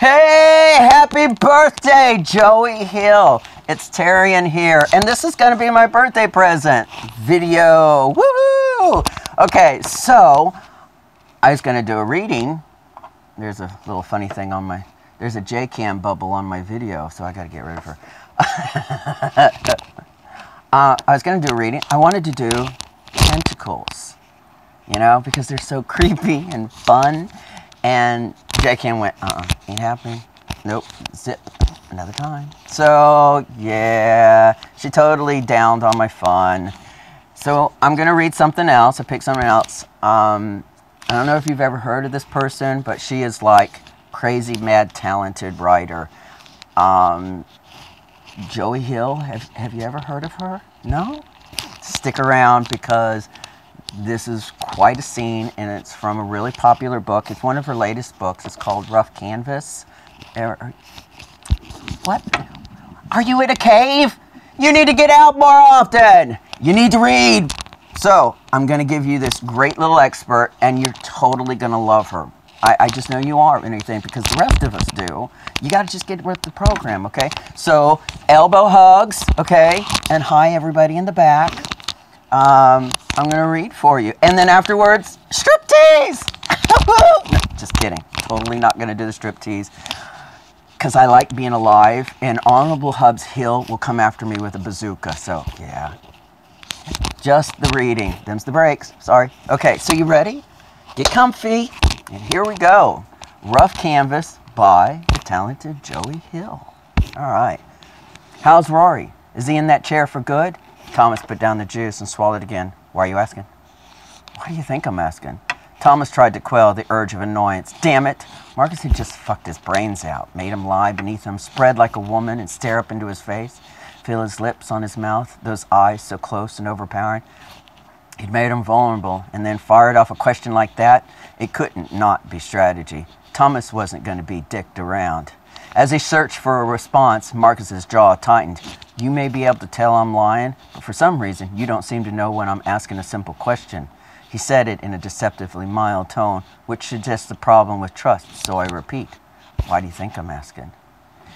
Hey, happy birthday, Joey Hill. It's Terrian here, and this is going to be my birthday present video. Woohoo! Okay, so I was going to do a reading. There's a little funny thing on my, there's a J-cam bubble on my video, so I got to get rid of her. I was going to do a reading. I wanted to do tentacles, you know, because they're so creepy and fun. And J-cam went, ain't happening. Nope, zip, another time. So, yeah, she totally downed on my fun. So I'm going to read something else. I picked something else. I don't know if you've ever heard of this person, but she is like crazy, mad, talented writer. Joey Hill, have you ever heard of her? No? Stick around because this is quite a scene, and it's from a really popular book. It's one of her latest books. It's called Rough Canvas. What? Are you in a cave? You need to get out more often. You need to read. So, I'm going to give you this great little expert, and you're totally going to love her. I just know you are, and everything, because the rest of us do. You got to just get with the program, okay? So, elbow hugs, okay? And hi, everybody in the back. I'm going to read for you. And then afterwards, striptease! No, just kidding. Totally not going to do the striptease. Because I like being alive. And Honorable Hubs Hill will come after me with a bazooka. So, yeah. Just the reading. Them's the breaks. Sorry. Okay, so you ready? Get comfy. And here we go. Rough Canvas by the talented Joey Hill. All right. How's Rory? Is he in that chair for good? Thomas put down the juice and swallowed again. Why are you asking? Why do you think I'm asking? Thomas tried to quell the urge of annoyance. Damn it! Marcus had just fucked his brains out, made him lie beneath him, spread like a woman and stare up into his face, feel his lips on his mouth, those eyes so close and overpowering. He'd made him vulnerable, and then fired off a question like that. It couldn't not be strategy. Thomas wasn't going to be dicked around. As he searched for a response, Marcus's jaw tightened. You may be able to tell I'm lying, but for some reason, you don't seem to know when I'm asking a simple question. He said it in a deceptively mild tone, which suggests the problem with trust, so I repeat. Why do you think I'm asking?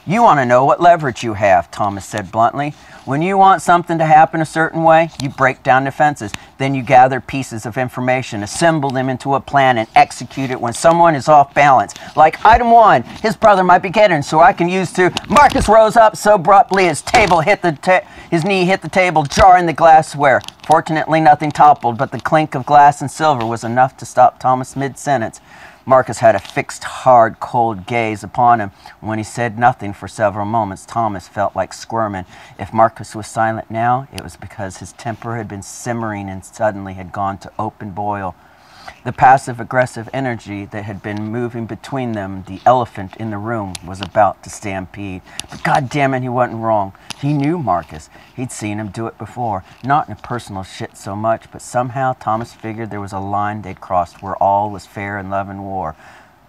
You want to know what leverage you have, Thomas said bluntly. When you want something to happen a certain way, you break down defenses. Then you gather pieces of information, assemble them into a plan, and execute it when someone is off balance. Like item 1, his brother might be getting, so I can use to... Marcus rose up so abruptly his knee hit the table, jarring the glassware. Fortunately, nothing toppled, but the clink of glass and silver was enough to stop Thomas mid-sentence. Marcus had a fixed, hard, cold gaze upon him. When he said nothing for several moments, Thomas felt like squirming. If Marcus was silent now, it was because his temper had been simmering and suddenly had gone to open boil. The passive-aggressive energy that had been moving between them, the elephant in the room, was about to stampede. But goddammit, he wasn't wrong. He knew Marcus. He'd seen him do it before. Not in a personal shit so much, but somehow Thomas figured there was a line they'd crossed where all was fair in love and war.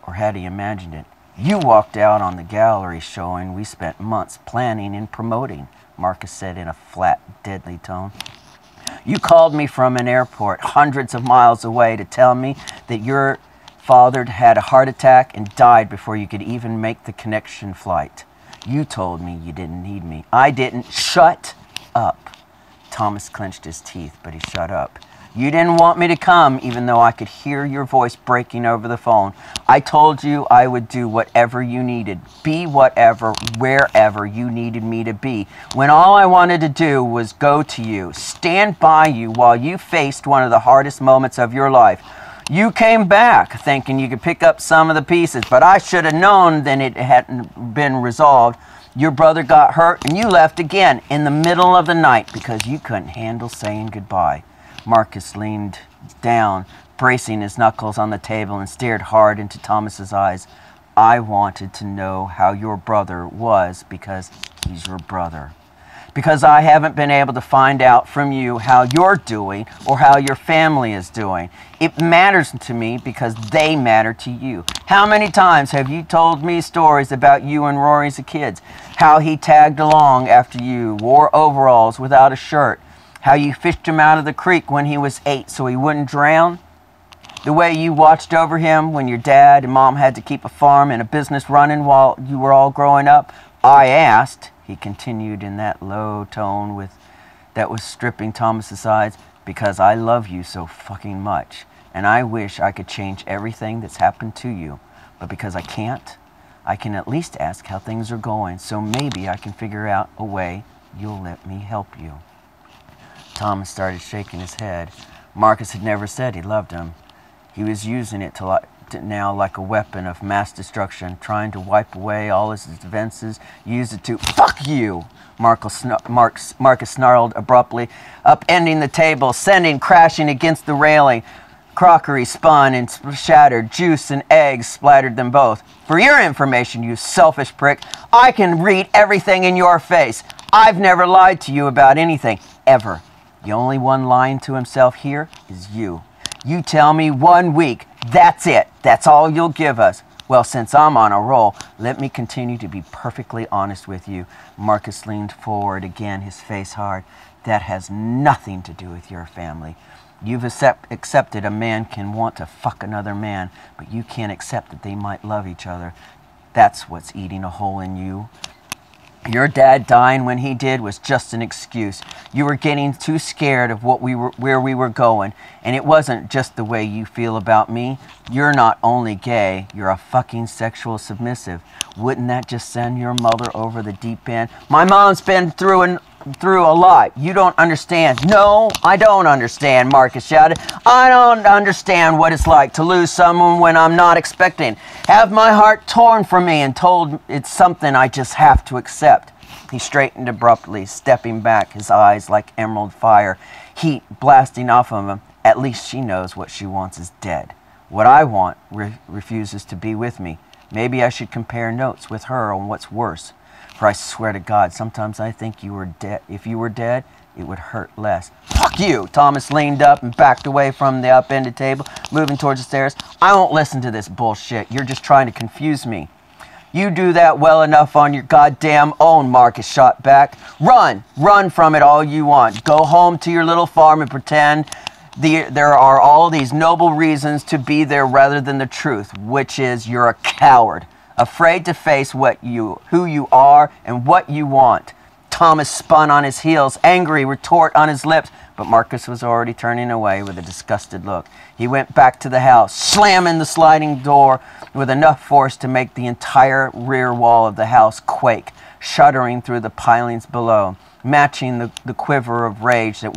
Or had he imagined it? You walked out on the gallery showing we spent months planning and promoting, Marcus said in a flat, deadly tone. You called me from an airport hundreds of miles away to tell me that your father had a heart attack and died before you could even make the connection flight. You told me you didn't need me. I didn't. Shut up. Thomas clenched his teeth, but he shut up. You didn't want me to come, even though I could hear your voice breaking over the phone. I told you I would do whatever you needed, be whatever, wherever you needed me to be, when all I wanted to do was go to you, stand by you while you faced one of the hardest moments of your life. You came back thinking you could pick up some of the pieces, but I should have known that it hadn't been resolved. Your brother got hurt, and you left again in the middle of the night because you couldn't handle saying goodbye. Marcus leaned down, bracing his knuckles on the table, and stared hard into Thomas's eyes. I wanted to know how your brother was because he's your brother. Because I haven't been able to find out from you how you're doing or how your family is doing. It matters to me because they matter to you. How many times have you told me stories about you and Rory as kids? How he tagged along after you, wore overalls without a shirt, how you fished him out of the creek when he was 8 so he wouldn't drown? The way you watched over him when your dad and mom had to keep a farm and a business running while you were all growing up. I asked, he continued in that low tone that was stripping Thomas's sides, because I love you so fucking much. And I wish I could change everything that's happened to you. But because I can't, I can at least ask how things are going, so maybe I can figure out a way you'll let me help you. Thomas started shaking his head. Marcus had never said he loved him. He was using it now like a weapon of mass destruction, trying to wipe away all his defenses, use it to, fuck you! Marcus snarled abruptly, upending the table, sending crashing against the railing. Crockery spun and shattered. Juice and eggs splattered them both. For your information, you selfish prick, I can read everything in your face. I've never lied to you about anything, ever. The only one lying to himself here is you. You tell me 1 week, that's it. That's all you'll give us. Well, since I'm on a roll, let me continue to be perfectly honest with you. Marcus leaned forward again, his face hard. That has nothing to do with your family. You've accepted a man can want to fuck another man, but you can't accept that they might love each other. That's what's eating a hole in you. Your dad dying when he did was just an excuse. You were getting too scared of where we were going, and it wasn't just the way you feel about me. You're not only gay, you're a fucking sexual submissive. Wouldn't that just send your mother over the deep end? My mom's been through a lot. You don't understand. No, I don't understand, Marcus shouted. I don't understand what it's like to lose someone when I'm not expecting. Have my heart torn from me and told it's something I just have to accept. He straightened abruptly, stepping back, his eyes like emerald fire, heat blasting off of him. At least she knows what she wants is dead. What I want refuses to be with me. Maybe I should compare notes with her on what's worse. For I swear to God, sometimes I think you were dead. If you were dead, it would hurt less. Fuck you! Thomas leaned up and backed away from the upended table, moving towards the stairs. I won't listen to this bullshit. You're just trying to confuse me. You do that well enough on your goddamn own, Marcus shot back. Run! Run from it all you want. Go home to your little farm and pretend there are all these noble reasons to be there rather than the truth, which is you're a coward. Afraid to face who you are and what you want. Thomas spun on his heels, angry retort on his lips, but Marcus was already turning away with a disgusted look. He went back to the house, slamming the sliding door with enough force to make the entire rear wall of the house quake, shuddering through the pilings below, matching the quiver of rage that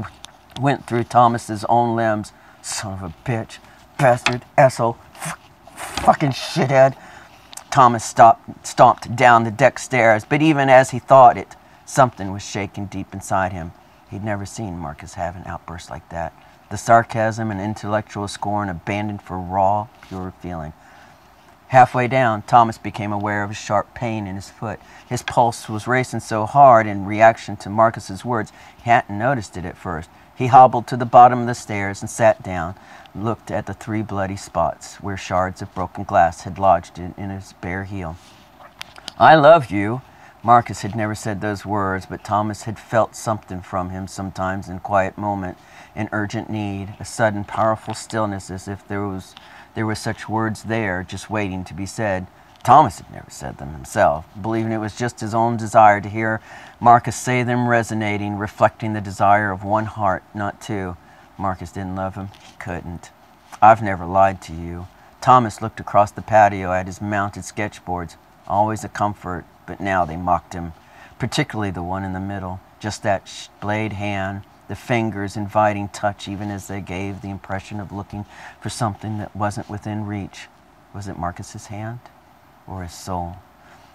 went through Thomas's own limbs. Son of a bitch, bastard, asshole, fucking shithead. Thomas stomped down the deck stairs, but even as he thought it, something was shaking deep inside him. He'd never seen Marcus have an outburst like that. The sarcasm and intellectual scorn abandoned for raw, pure feeling. Halfway down, Thomas became aware of a sharp pain in his foot. His pulse was racing so hard in reaction to Marcus's words, he hadn't noticed it at first. He hobbled to the bottom of the stairs and sat down, looked at the 3 bloody spots where shards of broken glass had lodged in his bare heel. I love you. Marcus had never said those words, but Thomas had felt something from him sometimes in quiet moment, an urgent need, a sudden powerful stillness, as if there were such words there, just waiting to be said. Thomas had never said them himself, believing it was just his own desire to hear Marcus say them, resonating, reflecting the desire of one heart, not two. Marcus didn't love him. He couldn't. I've never lied to you. Thomas looked across the patio at his mounted sketchboards, always a comfort, but now they mocked him, particularly the one in the middle, just that blade hand, the fingers inviting touch even as they gave the impression of looking for something that wasn't within reach. Was it Marcus's hand or his soul?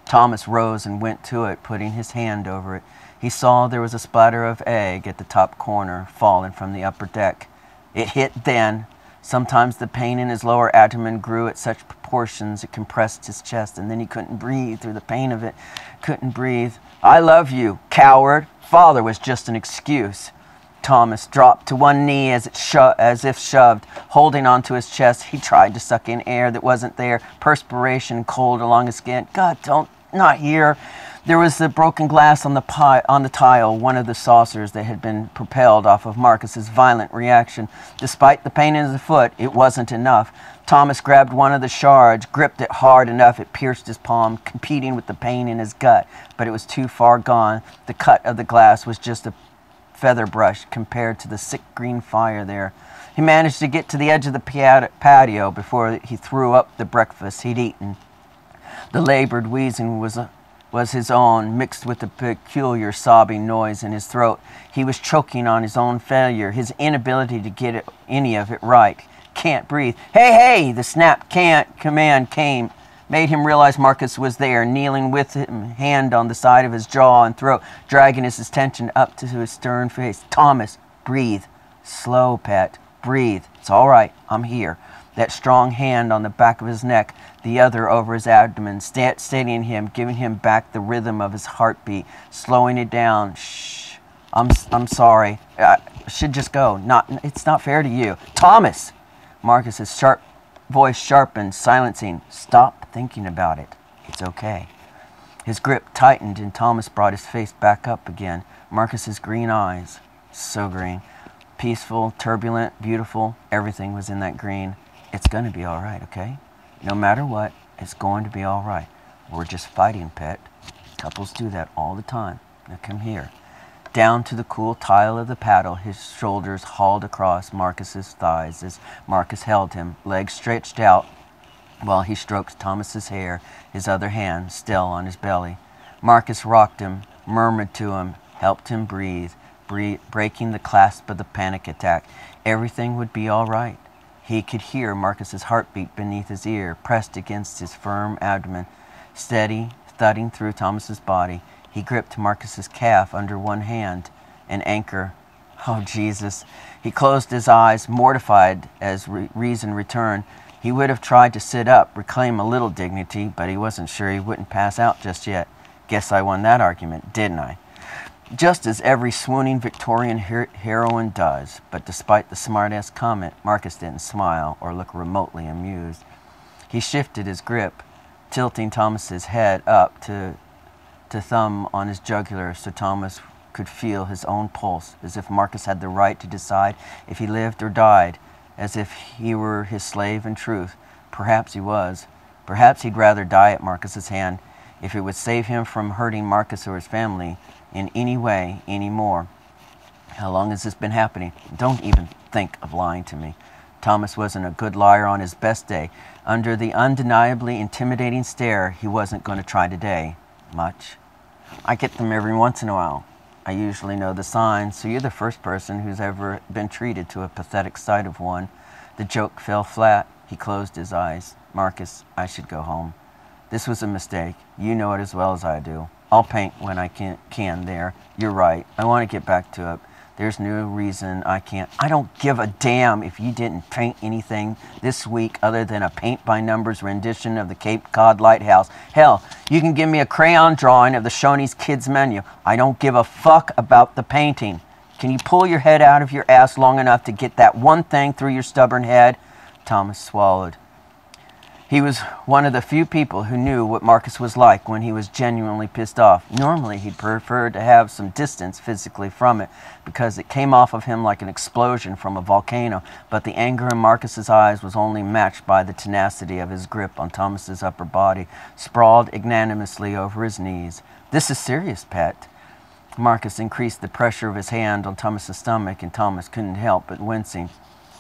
Thomas rose and went to it, putting his hand over it. He saw there was a splatter of egg at the top corner, fallen from the upper deck. It hit then. Sometimes the pain in his lower abdomen grew at such proportions it compressed his chest, and then he couldn't breathe through the pain of it. Couldn't breathe. I love you, coward. Father was just an excuse. Thomas dropped to one knee as if shoved, holding onto his chest. He tried to suck in air that wasn't there, perspiration cold along his skin. God, not here. There was the broken glass on the tile, one of the saucers that had been propelled off of Marcus's violent reaction. Despite the pain in his foot, it wasn't enough. Thomas grabbed one of the shards, gripped it hard enough it pierced his palm, competing with the pain in his gut, but it was too far gone. The cut of the glass was just a feather brush compared to the sick green fire there. He managed to get to the edge of the patio before he threw up the breakfast he'd eaten. The labored wheezing was his own, mixed with the peculiar sobbing noise in his throat. He was choking on his own failure, his inability to get any of it right. Can't breathe. Hey, hey! The snap command came, made him realize Marcus was there, kneeling with him, hand on the side of his jaw and throat, dragging his attention up to his stern face. Thomas, breathe. Slow, pet. Breathe. It's all right. I'm here. That strong hand on the back of his neck, the other over his abdomen, steadying him, giving him back the rhythm of his heartbeat, slowing it down. Shh. I'm sorry. I should just go. It's not fair to you. Thomas! Marcus's sharp voice sharpened, silencing. Stop thinking about it. It's okay. His grip tightened and Thomas brought his face back up again. Marcus's green eyes. So green. Peaceful, turbulent, beautiful. Everything was in that green. It's going to be all right, okay? No matter what, it's going to be all right. We're just fighting, pet. Couples do that all the time. Now come here. Down to the cool tile of the paddle, his shoulders hauled across Marcus's thighs as Marcus held him, legs stretched out, while he stroked Thomas's hair, his other hand still on his belly. Marcus rocked him, murmured to him, helped him breathe, breaking the clasp of the panic attack. Everything would be all right. He could hear Marcus's heartbeat beneath his ear, pressed against his firm abdomen, steady, thudding through Thomas's body. He gripped Marcus's calf under one hand, an anchor. Oh, Jesus. He closed his eyes, mortified as reason returned. He would have tried to sit up, reclaim a little dignity, but he wasn't sure he wouldn't pass out just yet. Guess I won that argument, didn't I? Just as every swooning Victorian heroine does. But despite the smart-ass comment, Marcus didn't smile or look remotely amused. He shifted his grip, tilting Thomas's head up to thumb on his jugular so Thomas could feel his own pulse, as if Marcus had the right to decide if he lived or died, as if he were his slave in truth. Perhaps he was. Perhaps he'd rather die at Marcus's hand if it would save him from hurting Marcus or his family in any way anymore. How long has this been happening? Don't even think of lying to me. Thomas wasn't a good liar on his best day. Under the undeniably intimidating stare, he wasn't going to try today much. I get them every once in a while. I usually know the signs, so you're the first person who's ever been treated to a pathetic sight of one. The joke fell flat. He closed his eyes. Marcus, I should go home. This was a mistake. You know it as well as I do. I'll paint when I can there. You're right. I want to get back to it. There's no reason I can't. I don't give a damn if you didn't paint anything this week other than a paint-by-numbers rendition of the Cape Cod Lighthouse. Hell, you can give me a crayon drawing of the Shoney's Kids menu. I don't give a fuck about the painting. Can you pull your head out of your ass long enough to get that one thing through your stubborn head? Thomas swallowed. He was one of the few people who knew what Marcus was like when he was genuinely pissed off. Normally, he'd prefer to have some distance physically from it because it came off of him like an explosion from a volcano, but the anger in Marcus's eyes was only matched by the tenacity of his grip on Thomas's upper body, sprawled ignominiously over his knees. This is serious, pet. Marcus increased the pressure of his hand on Thomas's stomach, and Thomas couldn't help but wincing.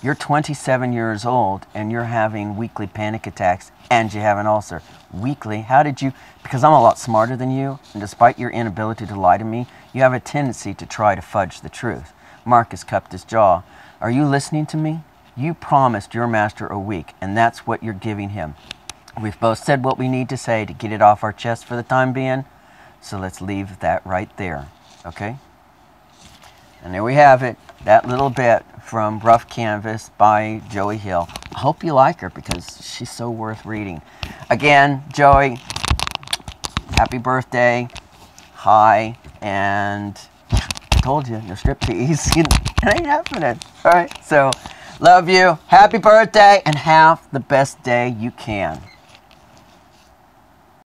You're 27 years old, and you're having weekly panic attacks, and you have an ulcer. Weekly? How did you... Because I'm a lot smarter than you, and despite your inability to lie to me, you have a tendency to try to fudge the truth. Marcus cupped his jaw. Are you listening to me? You promised your master a week, and that's what you're giving him. We've both said what we need to say to get it off our chest for the time being, so let's leave that right there, okay? And there we have it, that little bit from Rough Canvas by Joey Hill. I hope you like her because she's so worth reading. Again, Joey, happy birthday. Hi, and I told you, no striptease. It ain't happening. All right, so love you. Happy birthday, and have the best day you can.